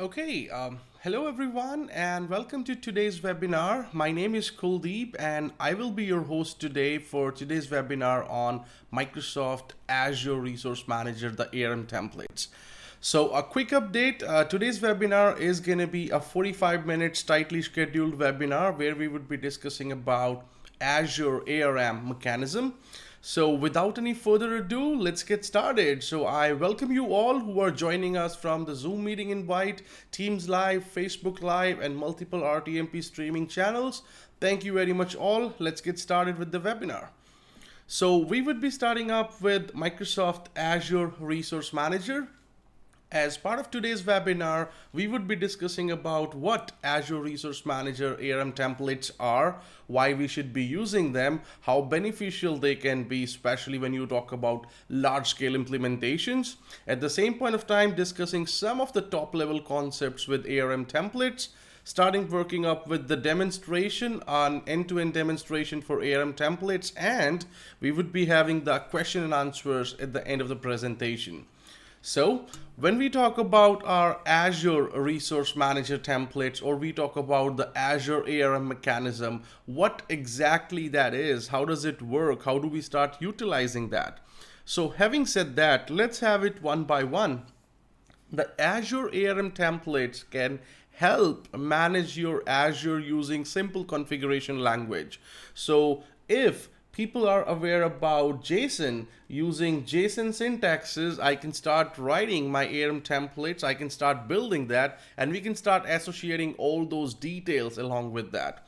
Okay, hello everyone and welcome to today's webinar. My name is Kuldeep and I will be your host today for today's webinar on Microsoft Azure Resource Manager, the ARM templates. So a quick update, today's webinar is going to be a 45 minutes tightly scheduled webinar where we would be discussing about Azure ARM mechanism. So without any further ado, let's get started. So I welcome you all who are joining us from the Zoom meeting invite, Teams Live, Facebook Live, and multiple RTMP streaming channels. Thank you very much all. Let's get started with the webinar. So we would be starting up with Microsoft Azure Resource Manager. As part of today's webinar, we would be discussing about what Azure Resource Manager ARM templates are, why we should be using them, how beneficial they can be, especially when you talk about large-scale implementations. At the same point of time, discussing some of the top-level concepts with ARM templates, starting working up with the demonstration on end-to-end demonstration for ARM templates, and we would be having the question and answers at the end of the presentation. So when we talk about our Azure Resource Manager templates, or we talk about the Azure ARM mechanism, what exactly that is, how does it work, how do we start utilizing that? So having said that, let's have it one by one. The Azure ARM templates can help manage your Azure using simple configuration language. So if people are aware about JSON, using JSON syntaxes, I can start writing my ARM templates, I can start building that, and we can start associating all those details along with that.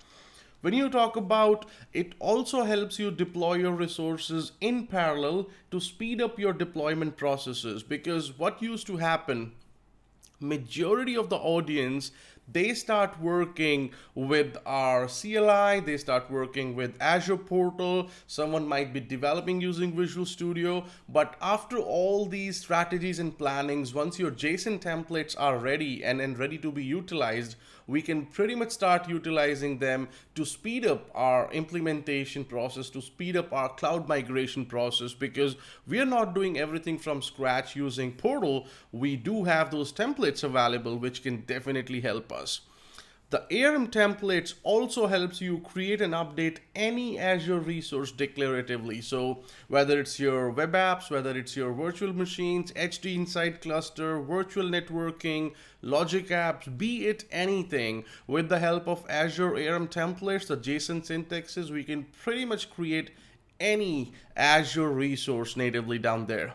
When you talk about it, also helps you deploy your resources in parallel to speed up your deployment processes, because what used to happen, majority of the audience, they start working with our CLI, they start working with Azure portal, someone might be developing using Visual Studio, but after all these strategies and plannings, once your JSON templates are ready and ready to be utilized, we can pretty much start utilizing them to speed up our implementation process, to speed up our cloud migration process, because we are not doing everything from scratch using portal. We do have those templates available which can definitely help us. The ARM templates also helps you create and update any Azure resource declaratively. So whether it's your web apps, whether it's your virtual machines, HD Insight cluster, virtual networking, logic apps, be it anything, with the help of Azure ARM templates, the JSON syntaxes, we can pretty much create any Azure resource natively down there.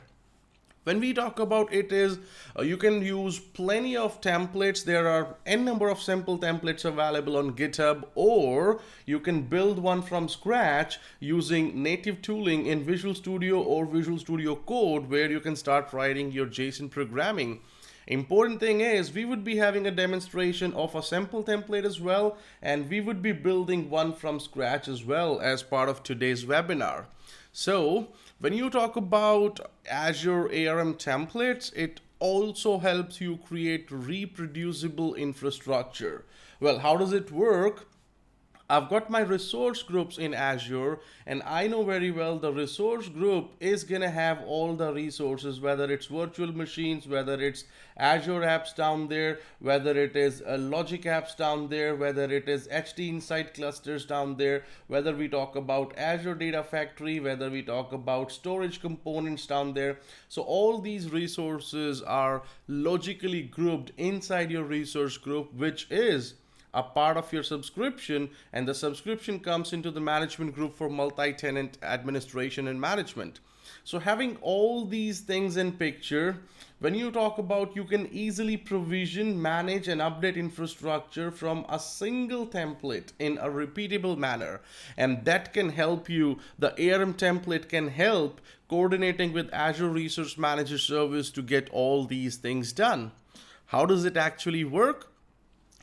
When we talk about it is, you can use plenty of templates. There are n number of simple templates available on GitHub, or you can build one from scratch using native tooling in Visual Studio or Visual Studio Code, where you can start writing your JSON programming. Important thing is, we would be having a demonstration of a sample template as well, and we would be building one from scratch as well as part of today's webinar. So when you talk about Azure ARM templates, it also helps you create reproducible infrastructure. Well, how does it work? I've got my resource groups in Azure, and I know very well the resource group is going to have all the resources, whether it's virtual machines, whether it's Azure apps down there, whether it is logic apps down there, whether it is HD Insight clusters down there, whether we talk about Azure Data Factory, whether we talk about storage components down there. So all these resources are logically grouped inside your resource group, which is a part of your subscription, and the subscription comes into the management group for multi-tenant administration and management. So having all these things in picture, when you talk about, you can easily provision, manage, and update infrastructure from a single template in a repeatable manner, and that can help you. The ARM template can help coordinating with Azure Resource Manager service to get all these things done. How does it actually work?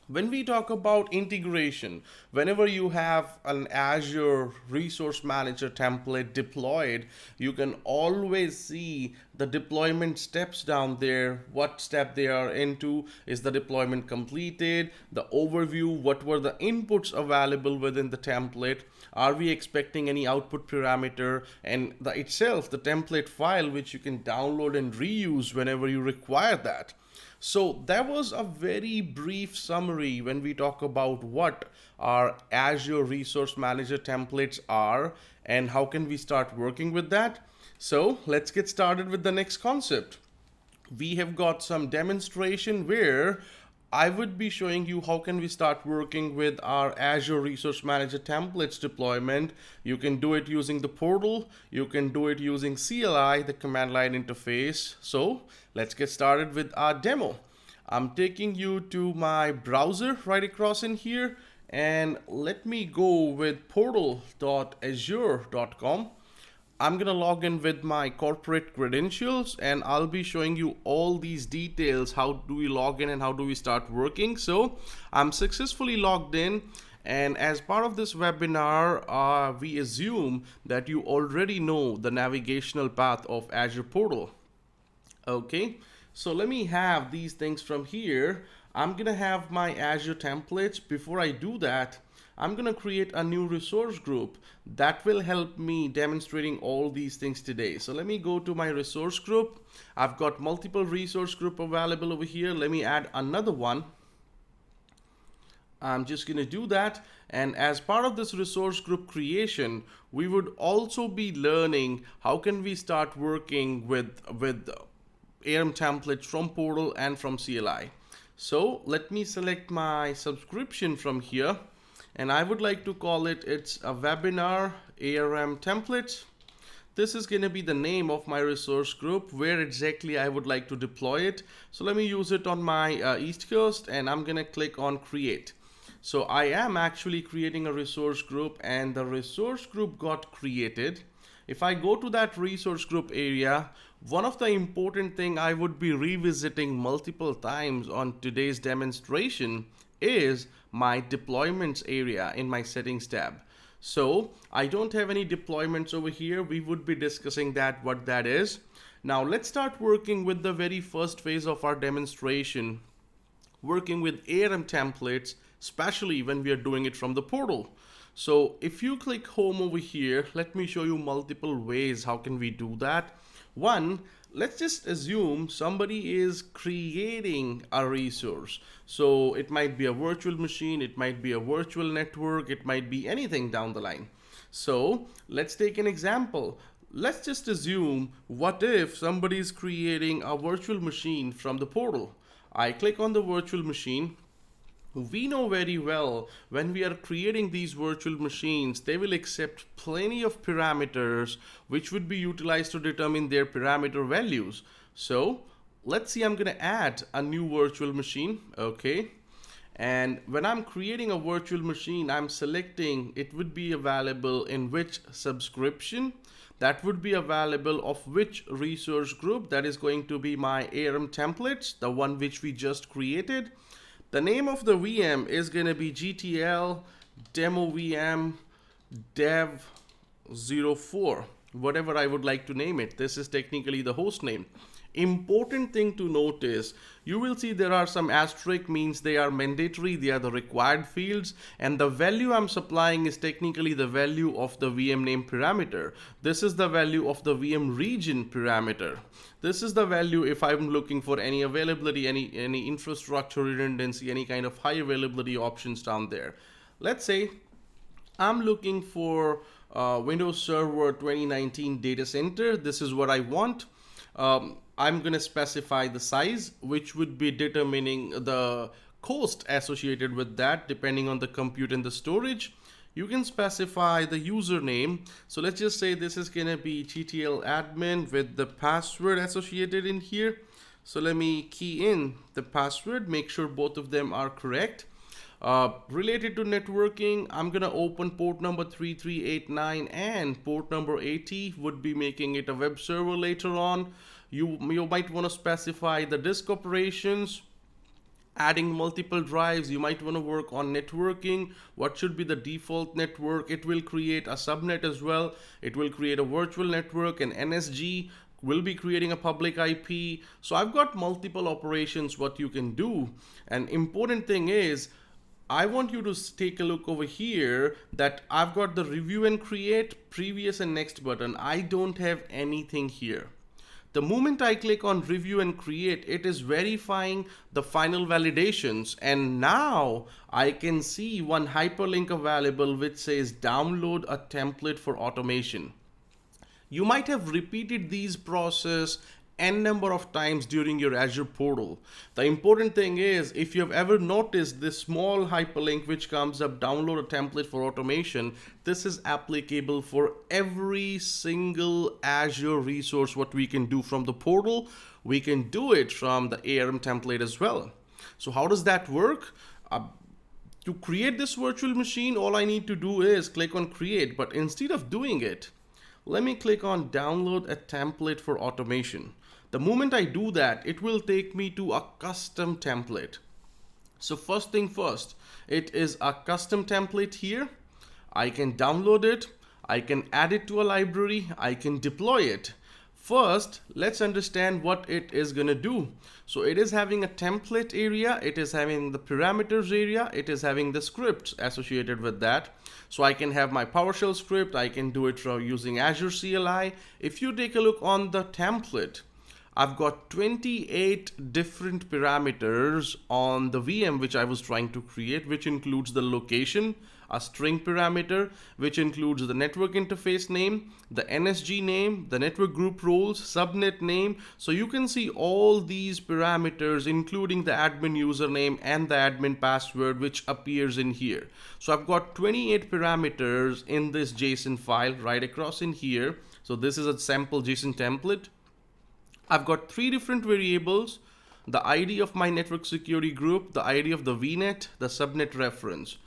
When we talk about integration, whenever you have an Azure Resource Manager template deployed, you can always see the deployment steps down there, what step they are into, is the deployment completed, the overview, what were the inputs available within the template, are we expecting any output parameter, and the itself, the template file, which you can download and reuse whenever you require that. So that was a very brief summary when we talk about what our Azure Resource Manager templates are and how can we start working with that. So let's get started with the next concept. We have got some demonstration where I would be showing you how can we start working with our Azure Resource Manager templates deployment. You can do it using the portal. You can do it using CLI, the command line interface. So let's get started with our demo. I'm taking you to my browser right across in here, and let me go with portal.azure.com. I'm gonna log in with my corporate credentials, and I'll be showing you all these details. How do we log in and how do we start working? So I'm successfully logged in, and as part of this webinar, we assume that you already know the navigational path of Azure Portal. Okay, so let me have these things from here. I'm gonna have my Azure templates. Before I do that, I'm gonna create a new resource group that will help me demonstrating all these things today. So let me go to my resource group. I've got multiple resource group available over here. Let me add another one. I'm just gonna do that. And as part of this resource group creation, we would also be learning how can we start working with ARM templates from Portal and from CLI. So let me select my subscription from here, and I would like to call it's a webinar ARM templates. This is going to be the name of my resource group, where exactly I would like to deploy it. So let me use it on my East Coast, and I'm going to click on create. So I am actually creating a resource group, and the resource group got created. If I go to that resource group area, one of the important thing I would be revisiting multiple times on today's demonstration is my deployments area in my settings tab. So I don't have any deployments over here. We would be discussing that, what that is. Now let's start working with the very first phase of our demonstration, working with ARM templates, especially when we are doing it from the portal. So if you click home over here, let me show you multiple ways how can we do that. One, let's just assume somebody is creating a resource. So it might be a virtual machine, it might be a virtual network, it might be anything down the line. So let's take an example. Let's just assume, what if somebody is creating a virtual machine from the portal? I click on the virtual machine. We know very well when we are creating these virtual machines, they will accept plenty of parameters which would be utilized to determine their parameter values. So let's see, I'm going to add a new virtual machine. Okay. And when I'm creating a virtual machine, I'm selecting it would be available in which subscription, that would be available of which resource group, that is going to be my ARM templates, the one which we just created. The name of the VM is going to be GTL demo VM dev 04, whatever I would like to name it. This is technically the host name. Important thing to notice, you will see there are some asterisk, means they are mandatory, they are the required fields, and the value I'm supplying is technically the value of the VM name parameter. This is the value of the VM region parameter. This is the value if I'm looking for any availability, any infrastructure redundancy, any kind of high availability options down there. Let's say I'm looking for Windows Server 2019 data center. This is what I want. I'm going to specify the size, which would be determining the cost associated with that depending on the compute and the storage. You can specify the username. So let's just say this is going to be GTL admin with the password associated in here. So let me key in the password, make sure both of them are correct. Related to networking, I'm going to open port number 3389 and port number 80, would be making it a web server later on. You might want to specify the disk operations, adding multiple drives. You might want to work on networking. What should be the default network? It will create a subnet as well. It will create a virtual network, an NSG. will be creating a public IP. So I've got multiple operations what you can do. And important thing is, I want you to take a look over here that I've got the review and create, previous and next button. I don't have anything here. The moment I click on review and create, it is verifying the final validations. And now I can see one hyperlink available which says download a template for automation. You might have repeated these process n number of times during your Azure portal. The important thing is, if you have ever noticed this small hyperlink which comes up, download a template for automation, this is applicable for every single Azure resource what we can do from the portal. We can do it from the ARM template as well. So how does that work? To create this virtual machine, all I need to do is click on create, but instead of doing it, let me click on download a template for automation. The moment I do that, it will take me to a custom template. So first thing first, it is a custom template here. I can download it. I can add it to a library. I can deploy it. First, let's understand what it is going to do. So it is having a template area. It is having the parameters area. It is having the scripts associated with that. So I can have my PowerShell script. I can do it using Azure CLI. If you take a look on the template, I've got 28 different parameters on the VM which I was trying to create, which includes the location, a string parameter, which includes the network interface name, the NSG name, the network group roles, subnet name. So you can see all these parameters, including the admin username and the admin password, which appears in here. So I've got 28 parameters in this JSON file right across in here. So this is a sample JSON template. I've got 3 different variables: the ID of my network security group, the ID of the VNet, the subnet reference.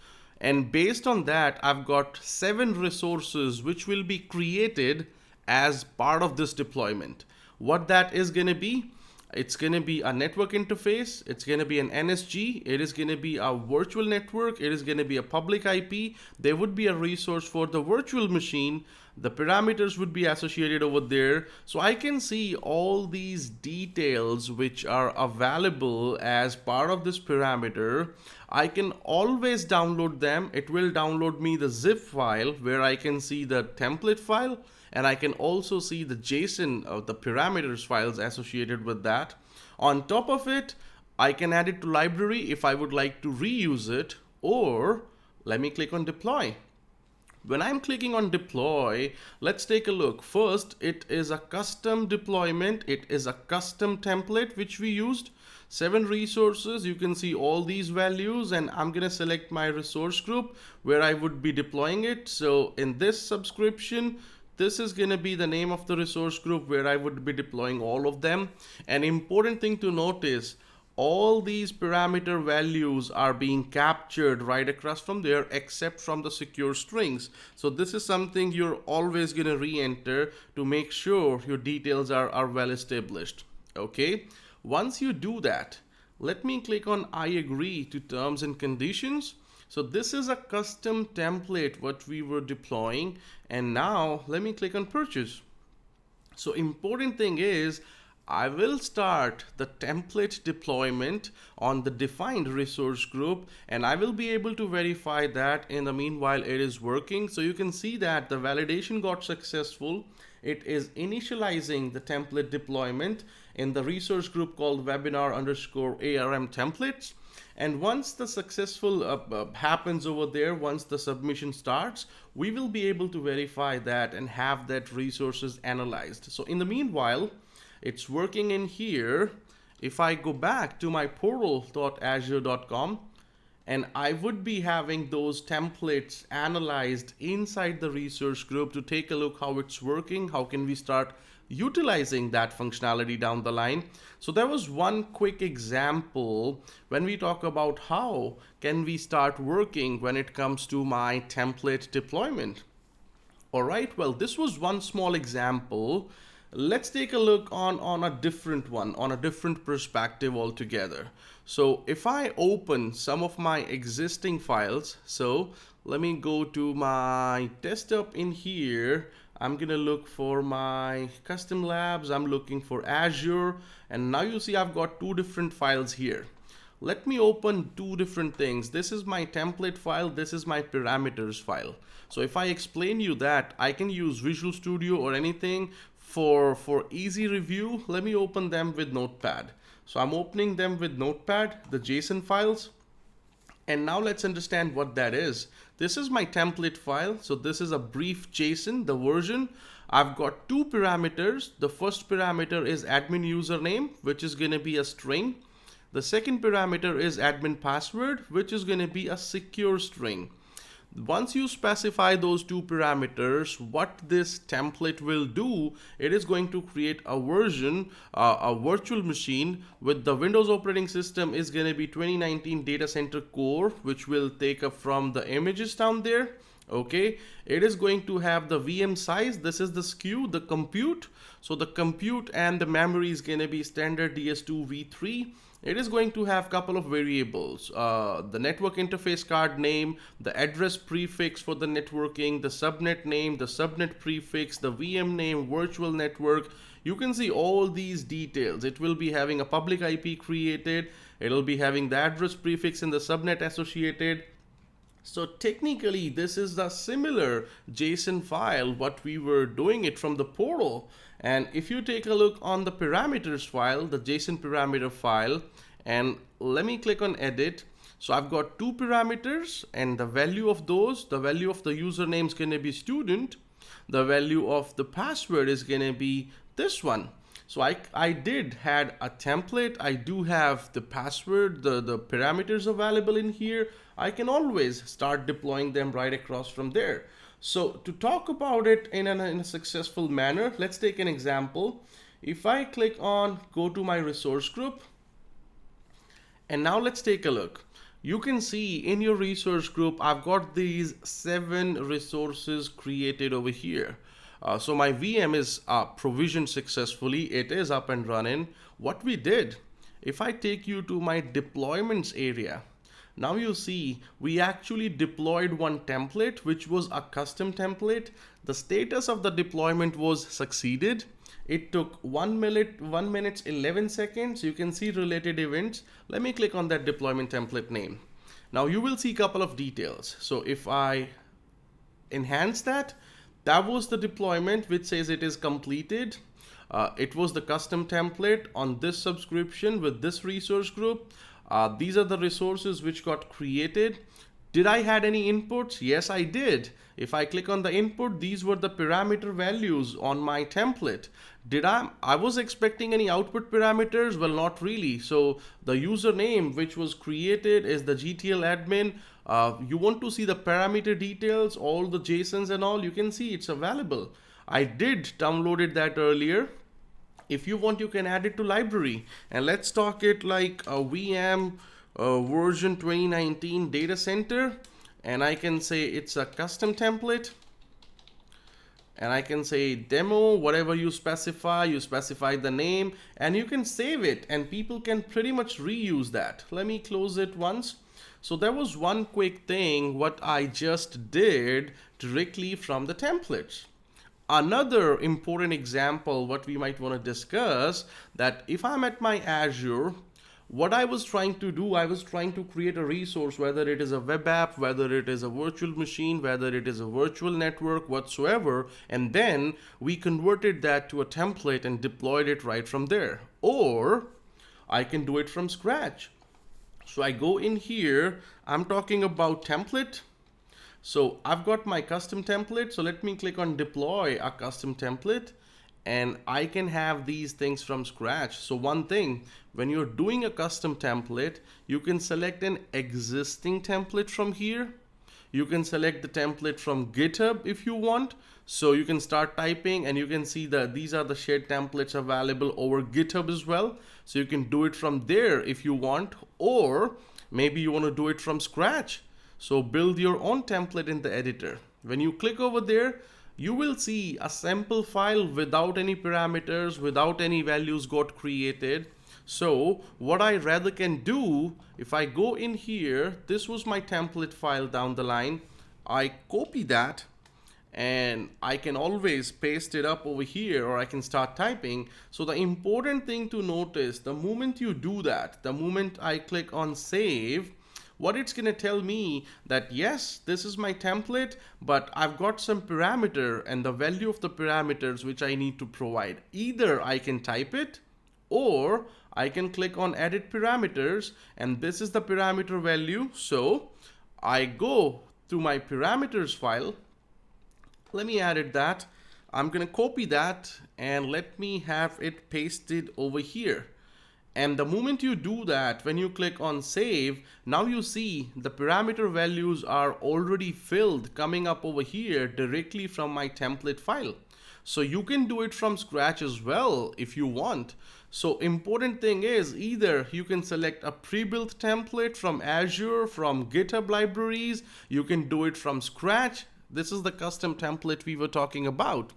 And based on that, I've got 7 resources which will be created as part of this deployment. What that is going to be? It's going to be a network interface. It's going to be an NSG. It is going to be a virtual network. It is going to be a public IP. There would be a resource for the virtual machine. The parameters would be associated over there. So I can see all these details which are available as part of this parameter. I can always download them. It will download me the zip file where I can see the template file, and I can also see the JSON of the parameters files associated with that. On top of it, I can add it to library if I would like to reuse it, or let me click on deploy. When I'm clicking on deploy, let's take a look. First, it is a custom deployment. It is a custom template which we used. 7 resources. You can see all these values, and I'm going to select my resource group where I would be deploying it. So in this subscription, this is going to be the name of the resource group where I would be deploying all of them. An important thing to notice, all these parameter values are being captured right across from there except from the secure strings. So this is something you're always going to re-enter to make sure your details are well established. Okay, once you do that, let me click on I agree to terms and conditions. So this is a custom template what we were deploying, and now let me click on purchase. So important thing is, I will start the template deployment on the defined resource group, and I will be able to verify that in the meanwhile it is working. So you can see that the validation got successful. It is initializing the template deployment in the resource group called webinar_ARM templates. And once the successful happens over there, once the submission starts, we will be able to verify that and have that resources analyzed. So in the meanwhile, it's working in here. If I go back to my portal.azure.com, and I would be having those templates analyzed inside the resource group to take a look how it's working, how can we start utilizing that functionality down the line. So there was one quick example when we talk about how can we start working when it comes to my template deployment. All right, well, this was one small example. Let's take a look on a different one, on a different perspective altogether. So if I open some of my existing files, so let me go to my desktop in here. I'm gonna look for my custom labs. I'm looking for Azure, and now you see I've got two different files here. Let me open two different things. This is my template file. This is my parameters file. So if I explain you that, I can use Visual Studio or anything for easy review. Let me open them with Notepad. So I'm opening them with Notepad, the JSON files. And now let's understand what that is. This is my template file. So this is a brief JSON, the version. I've got two parameters. The first parameter is admin username, which is going to be a string. The second parameter is admin password, which is going to be a secure string. Once you specify those two parameters, what this template will do, it is going to create a version, a virtual machine with the Windows operating system is going to be 2019 data center core, which will take up from the images down there. Okay, it is going to have the VM size. This is the SKU, the compute. So the compute and the memory is going to be standard DS2 v3. It is going to have a couple of variables, the network interface card name, the address prefix for the networking, the subnet name, the subnet prefix, the VM name, virtual network. You can see all these details. It will be having a public IP created. It will be having the address prefix and the subnet associated. So technically, this is the similar JSON file, what we were doing it from the portal. And if you take a look on the parameters file, the JSON parameter file, and let me click on edit. So I've got two parameters and the value of those, the value of the username is going to be student. The value of the password is going to be this one. So I did had a template. I do have the password, the parameters available in here. I can always start deploying them right across from there. So to talk about it in a successful manner, let's take an example. If I click on go to my resource group, and now let's take a look. You can see in your resource group, I've got these 7 resources created over here. So my VM is provisioned successfully. It is up and running. What we did, if I take you to my deployments area, now you see we actually deployed one template, which was a custom template. The status of the deployment was succeeded. It took 1 minute 11 seconds. You can see related events. Let me click on that deployment template name. Now you will see a couple of details. So if I enhance that, that was the deployment which says it is completed. It was the custom template on this subscription with this resource group. These are the resources which got created. Did I had any inputs? Yes, I did. If I click on the input, these were the parameter values on my template. I was expecting any output parameters? Well, not really. So the username which was created is the GTL admin. You want to see the parameter details, all the JSONs and all, you can see it's available. I did downloaded that earlier. If you want, you can add it to library. And let's talk it like a VM version 2019 data center. And I can say it's a custom template. And I can say demo, whatever you specify the name, and you can save it and people can pretty much reuse that. Let me close it once. So there was one quick thing what I just did directly from the templates. Another important example what we might want to discuss, that if I'm at my Azure, what I was trying to do, I was trying to create a resource, whether it is a web app, whether it is a virtual machine, whether it is a virtual network, whatsoever, and then we converted that to a template and deployed it right from there. Or I can do it from scratch. So I go in here, I'm talking about template. So I've got my custom template. So let me click on deploy a custom template. And I can have these things from scratch. So one thing, when you're doing a custom template, you can select an existing template from here. You can select the template from GitHub if you want. So you can start typing and you can see that these are the shared templates available over GitHub as well. So you can do it from there if you want, or maybe you want to do it from scratch. So build your own template in the editor. When you click over there, you will see a sample file without any parameters, without any values got created. So what I rather can do, if I go in here, this was my template file down the line. I copy that and I can always paste it up over here, or I can start typing. So the important thing to notice, the moment you do that, the moment I click on save, what it's going to tell me that yes, this is my template, but I've got some parameter and the value of the parameters which I need to provide. Either I can type it, or I can click on edit parameters, and this is the parameter value. So I go to my parameters file. Let me edit that. I'm going to copy that and let me have it pasted over here. And the moment you do that, when you click on save, now you see the parameter values are already filled coming up over here directly from my template file. So you can do it from scratch as well if you want. So important thing is, either you can select a pre-built template from Azure, from GitHub libraries, you can do it from scratch. This is the custom template we were talking about.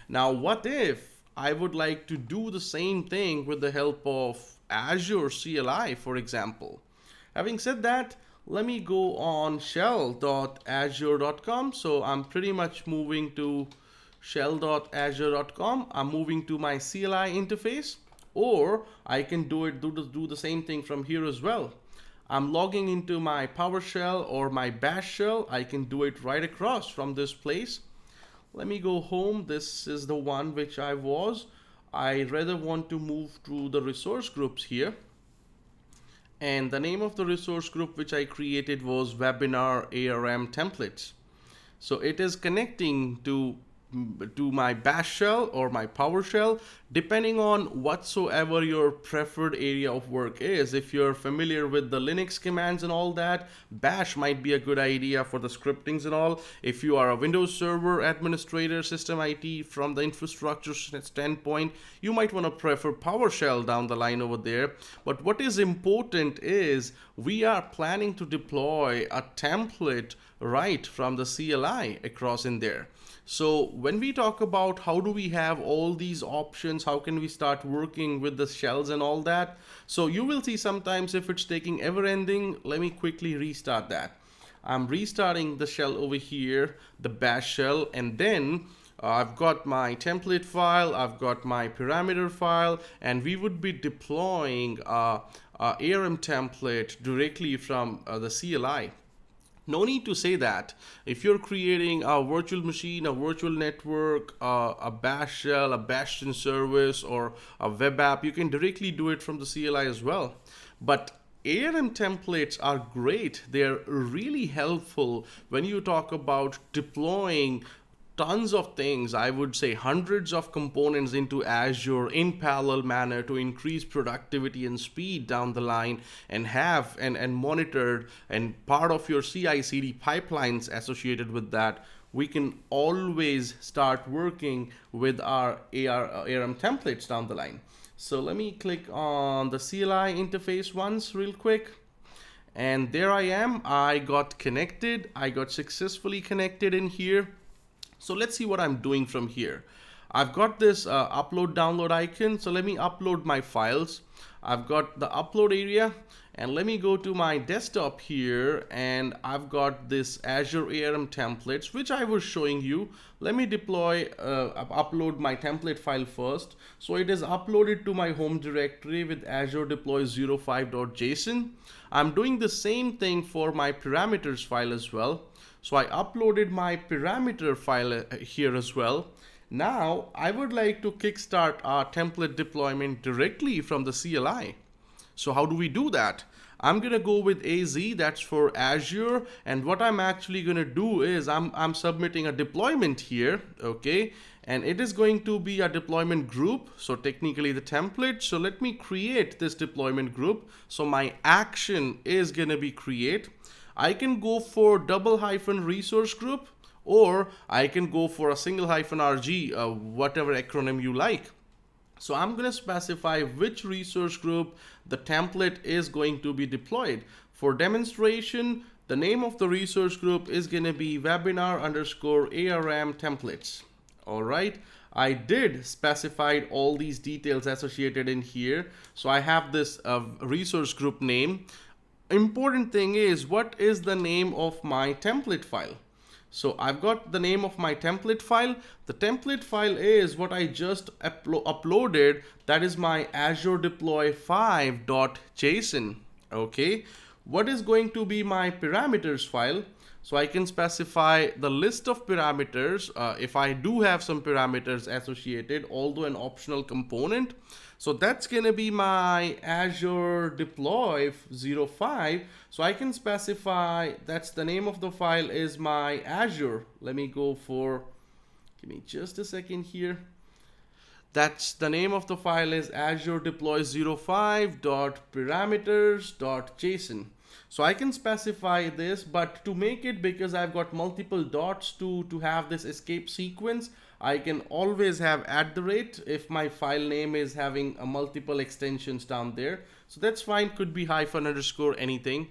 Now, what if I would like to do the same thing with the help of Azure CLI, for example? Having said that, let me go on shell.azure.com. So I'm pretty much moving to shell.azure.com. I'm moving to my CLI interface, or I can do the same thing from here as well. I'm logging into my PowerShell or my Bash shell. I can do it right across from this place. Let me go home. This is the one which I was. I rather want to move to the resource groups here. And the name of the resource group which I created was Webinar ARM Templates. So it is connecting to my Bash shell or my PowerShell, depending on whatsoever your preferred area of work is. If you're familiar with the Linux commands and all that, Bash might be a good idea for the scriptings and all. If you are a Windows Server administrator, system IT, from the infrastructure standpoint, you might want to prefer PowerShell down the line over there. But what is important is we are planning to deploy a template right from the CLI across in there. So when we talk about how do we have all these options, how can we start working with the shells and all that? So you will see sometimes if it's taking ever ending, let me quickly restart that. I'm restarting the shell over here, the Bash shell, and then I've got my template file, I've got my parameter file, and we would be deploying ARM template directly from the CLI. No need to say that. If you're creating a virtual machine, a virtual network, a Bash shell, a Bastion service, or a web app, you can directly do it from the CLI as well. But ARM templates are great. They're really helpful when you talk about deploying tons of things, I would say hundreds of components into Azure in parallel manner to increase productivity and speed down the line, and have and monitored and part of your CI/CD pipelines associated with that. We can always start working with our ARM templates down the line. So let me click on the CLI interface once real quick. And there I am. I got connected. I got successfully connected in here. So let's see what I'm doing from here. I've got this upload download icon. So let me upload my files. I've got the upload area, and let me go to my desktop here, and I've got this Azure ARM templates, which I was showing you. Let me upload my template file first. So it is uploaded to my home directory with Azure deploy 05.json. I'm doing the same thing for my parameters file as well. So I uploaded my parameter file here as well. Now I would like to kickstart our template deployment directly from the CLI. So how do we do that? I'm gonna go with AZ, that's for Azure, and what I'm actually gonna do is I'm submitting a deployment here, okay? And it is going to be a deployment group, so technically the template. So let me create this deployment group. So my action is gonna be create. I can go for --resource group, or I can go for a --RG, whatever acronym you like. So I'm going to specify which resource group the template is going to be deployed. For demonstration, the name of the resource group is going to be webinar_ARM templates. All right. I did specify all these details associated in here. So I have this resource group name. Important thing is, what is the name of my template file? So I've got the name of my template file. The template file is what I just uploaded. That is my Azure Deploy 5.json. Okay. What is going to be my parameters file? So I can specify the list of parameters if I do have some parameters associated, although an optional component. So that's going to be my Azure Deploy 05. So I can specify that's the name of the file is my Azure. Let me go for, give me just a second here. That's the name of the file is Azure Deploy 05.parameters.json. So I can specify this, but to make it, because I've got multiple dots to have this escape sequence, I can always have @ if my file name is having a multiple extensions down there. So that's fine, could be _ anything.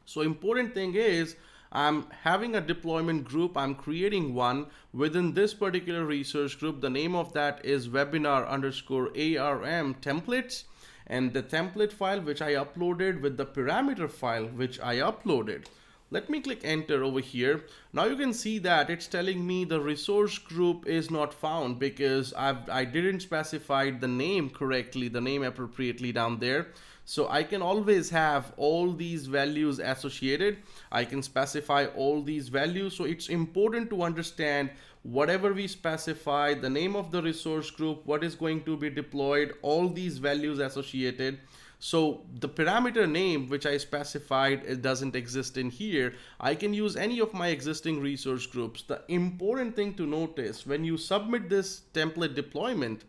So important thing is I'm having a deployment group. I'm creating one within this particular resource group. The name of that is webinar_ARM templates. And the template file which I uploaded with the parameter file which I uploaded. Let me click enter over here. Now you can see that it's telling me the resource group is not found because I didn't specify the name correctly, the name appropriately down there. So I can always have all these values associated. I can specify all these values. So it's important to understand whatever we specify, the name of the resource group, what is going to be deployed, all these values associated. So the parameter name which I specified, it doesn't exist in here. I can use any of my existing resource groups. The important thing to notice when you submit this template deployment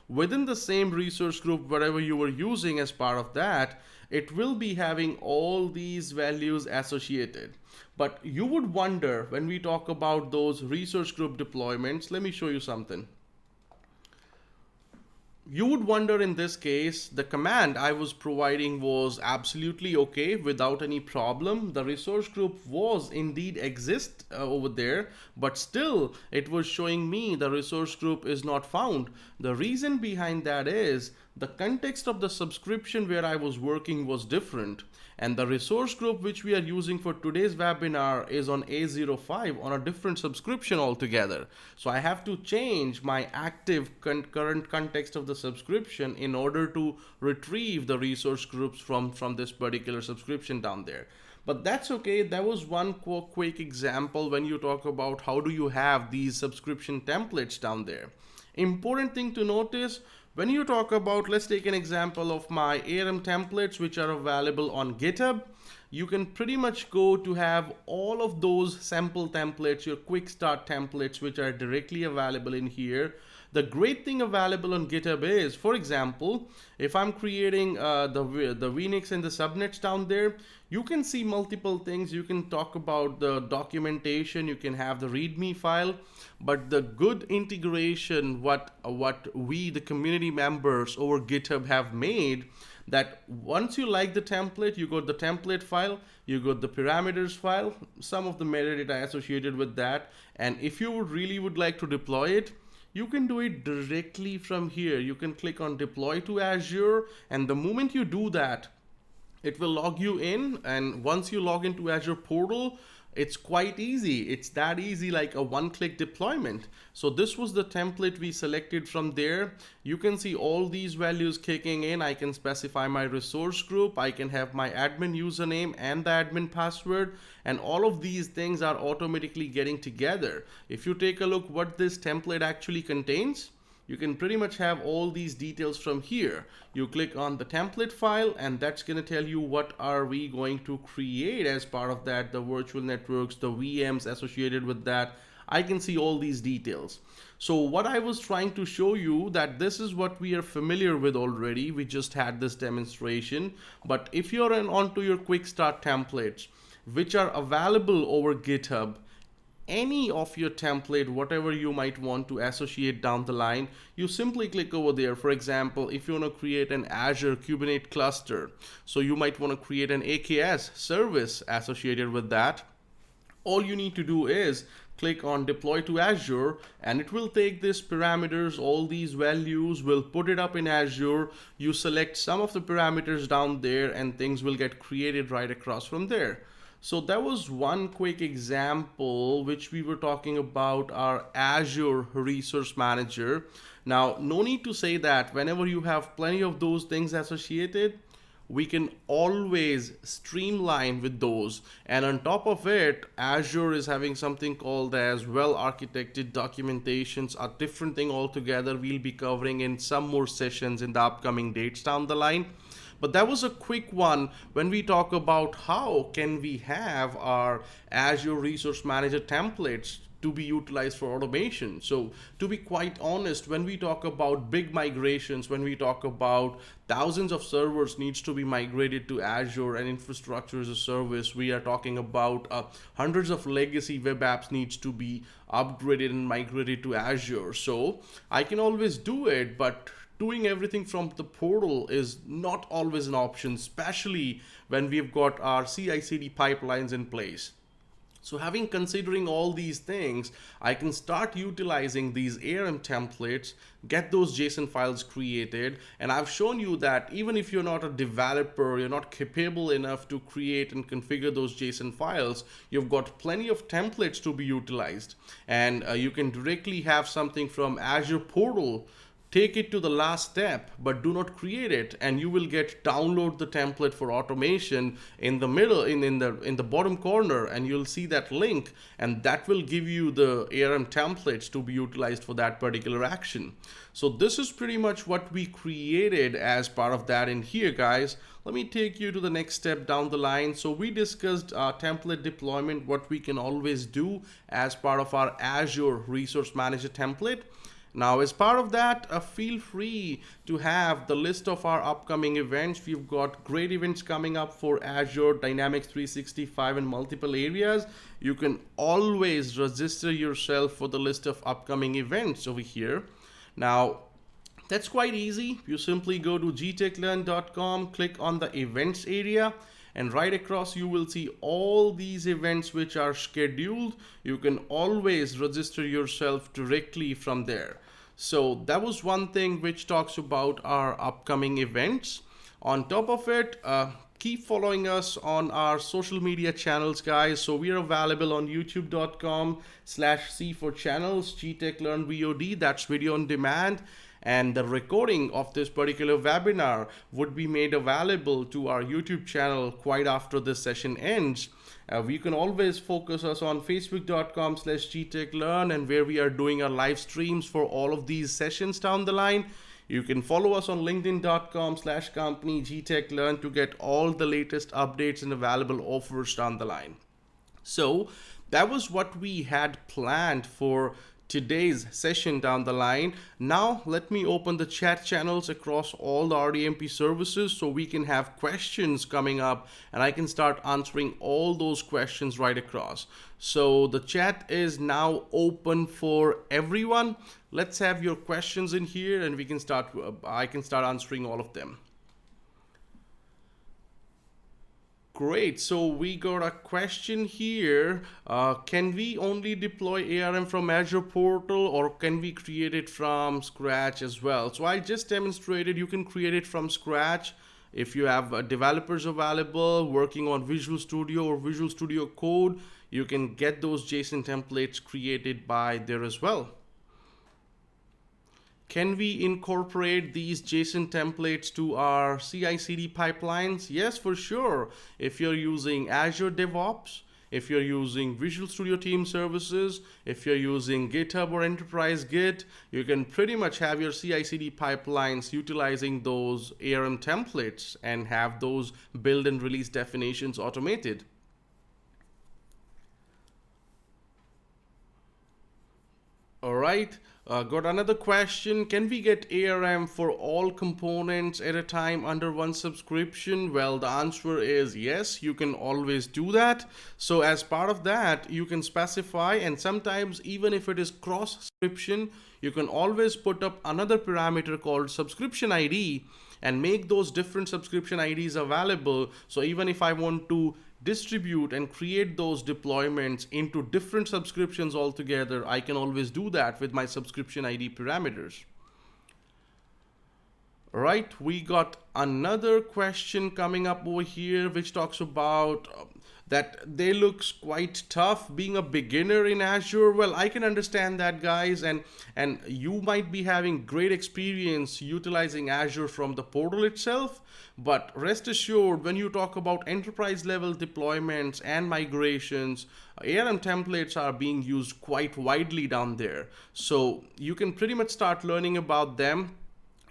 within the same resource group, whatever you were using as part of that, it will be having all these values associated. But you would wonder when we talk about those resource group deployments, let me show you something. You would wonder in this case, the command I was providing was absolutely okay without any problem. The resource group was indeed exist over there, but still it was showing me the resource group is not found. The reason behind that is the context of the subscription where I was working was different. And the resource group which we are using for today's webinar is on A05 on a different subscription altogether. So I have to change my active current context of the subscription in order to retrieve the resource groups from this particular subscription down there. But that's okay. That was one quick example when you talk about how do you have these subscription templates down there. Important thing to notice, when you talk about, let's take an example of my ARM templates which are available on GitHub. You can pretty much go to have all of those sample templates, your quick start templates, which are directly available in here. The great thing available on GitHub is, for example, if I'm creating the Linux and the subnets down there, you can see multiple things. You can talk about the documentation, you can have the README file, but the good integration, what we, the community members over GitHub have made, that once you like the template, you got the template file, you got the parameters file, some of the metadata associated with that. And if you really would like to deploy it, you can do it directly from here. You can click on deploy to Azure, and the moment you do that, it will log you in. And once you log into Azure portal, it's quite easy. It's that easy, like a one-click deployment. So this was the template we selected from there. You can see all these values kicking in. I can specify my resource group. I can have my admin username and the admin password. And all of these things are automatically getting together. If you take a look what this template actually contains, you can pretty much have all these details from here. You click on the template file, and that's going to tell you what are we going to create as part of that, the virtual networks, the VMs associated with that. I can see all these details. So what I was trying to show you, that this is what we are familiar with already. We just had this demonstration. But if you're onto your quick start templates, which are available over GitHub, any of your template, whatever you might want to associate down the line, you simply click over there. For example, if you want to create an Azure Kubernetes cluster, so you might want to create an AKS service associated with that. All you need to do is click on deploy to Azure, and it will take these parameters, all these values, will put it up in Azure. You select some of the parameters down there, and things will get created right across from there. So that was one quick example which we were talking about our Azure Resource Manager. Now, no need to say that whenever you have plenty of those things associated, we can always streamline with those. And on top of it, Azure is having something called as well architected documentations, a different thing altogether we'll be covering in some more sessions in the upcoming dates down the line. But that was a quick one when we talk about how can we have our Azure Resource Manager templates to be utilized for automation. So to be quite honest, when we talk about big migrations, when we talk about thousands of servers needs to be migrated to Azure and infrastructure as a service, we are talking about hundreds of legacy web apps needs to be upgraded and migrated to Azure. So I can always do it, but doing everything from the portal is not always an option, especially when we've got our CI/CD pipelines in place. So having considering all these things, I can start utilizing these ARM templates, get those JSON files created, and I've shown you that even if you're not a developer, you're not capable enough to create and configure those JSON files, you've got plenty of templates to be utilized. And you can directly have something from Azure portal, take it to the last step, but do not create it, and you will get download the template for automation in the middle, in the bottom corner, and you'll see that link, and that will give you the ARM templates to be utilized for that particular action. So this is pretty much what we created as part of that in here, guys. Let me take you to the next step down the line. So we discussed template deployment, what we can always do as part of our Azure Resource Manager template. Now, as part of that, feel free to have the list of our upcoming events. We've got great events coming up for Azure Dynamics 365 in multiple areas. You can always register yourself for the list of upcoming events over here. Now, that's quite easy. You simply go to GTechLearn.com, click on the events area, and right across you will see all these events which are scheduled. You can always register yourself directly from there. So that was one thing which talks about our upcoming events. On top of it, keep following us on our social media channels, guys. So we are available on youtube.com/C for channels, GTechLearn VOD, that's video on demand. And the recording of this particular webinar would be made available to our YouTube channel quite after this session ends. We can always focus us on facebook.com/GTechLearn, and where we are doing our live streams for all of these sessions down the line. You can follow us on linkedin.com/company GTechLearn to get all the latest updates and available offers down the line. So that was what we had planned for today's session down the line. Now let me open the chat channels across all the RDMP services so we can have questions coming up and I can start answering all those questions right across. So the chat is now open for everyone. Let's have your questions in here and we can start. I can start answering all of them. Great, so we got a question here. Can we only deploy ARM from Azure portal or can we create it from scratch as well? So I just demonstrated you can create it from scratch. If you have developers available working on Visual Studio or Visual Studio Code, you can get those JSON templates created by there as well. Can we incorporate these JSON templates to our CI/CD pipelines? Yes, for sure. If you're using Azure DevOps, if you're using Visual Studio Team Services, if you're using GitHub or Enterprise Git, you can pretty much have your CI/CD pipelines utilizing those ARM templates and have those build and release definitions automated. All right. Got another question. Can we get ARM for all components at a time under one subscription? Well, the answer is yes, you can always do that. So as part of that, you can specify, and sometimes even if it is cross subscription, you can always put up another parameter called subscription ID and make those different subscription IDs available. So even if I want to distribute and create those deployments into different subscriptions altogether, I can always do that with my subscription ID parameters. All right, we got another question coming up over here which talks about that they looks quite tough being a beginner in Azure. Well, I can understand that, guys, and you might be having great experience utilizing Azure from the portal itself, but rest assured, when you talk about enterprise level deployments and migrations, ARM templates are being used quite widely down there. So you can pretty much start learning about them.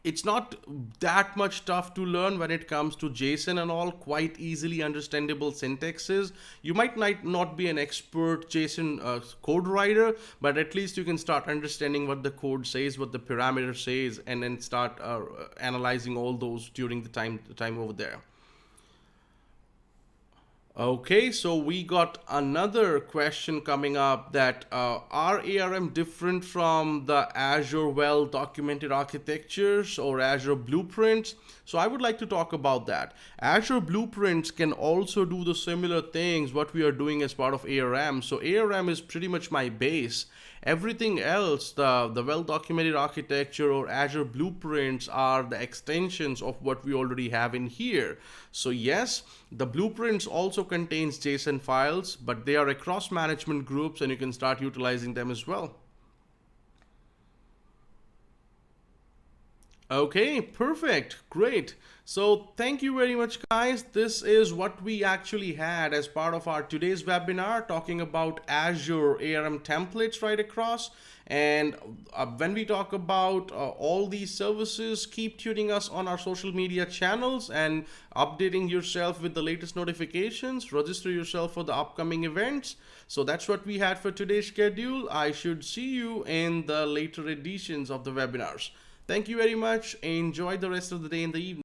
It's not that much tough to learn when it comes to JSON and all, quite easily understandable syntaxes. You might not be an expert JSON code writer, but at least you can start understanding what the code says, what the parameter says, and then start analyzing all those during the time over there. Okay, so we got another question coming up that are ARM different from the Azure well documented architectures or Azure blueprints? So I would like to talk about that. Azure blueprints can also do the similar things what we are doing as part of ARM. So ARM is pretty much my base. Everything else, the well-documented architecture or Azure blueprints are the extensions of what we already have in here. So yes, the blueprints also contains JSON files, but they are across management groups and you can start utilizing them as well. Okay, perfect. Great. So thank you very much, guys. This is what we actually had as part of our today's webinar talking about Azure ARM templates right across. And when we talk about all these services, keep tuning us on our social media channels and updating yourself with the latest notifications. Register yourself for the upcoming events. So that's what we had for today's schedule. I should see you in the later editions of the webinars. Thank you very much. Enjoy the rest of the day and the evening.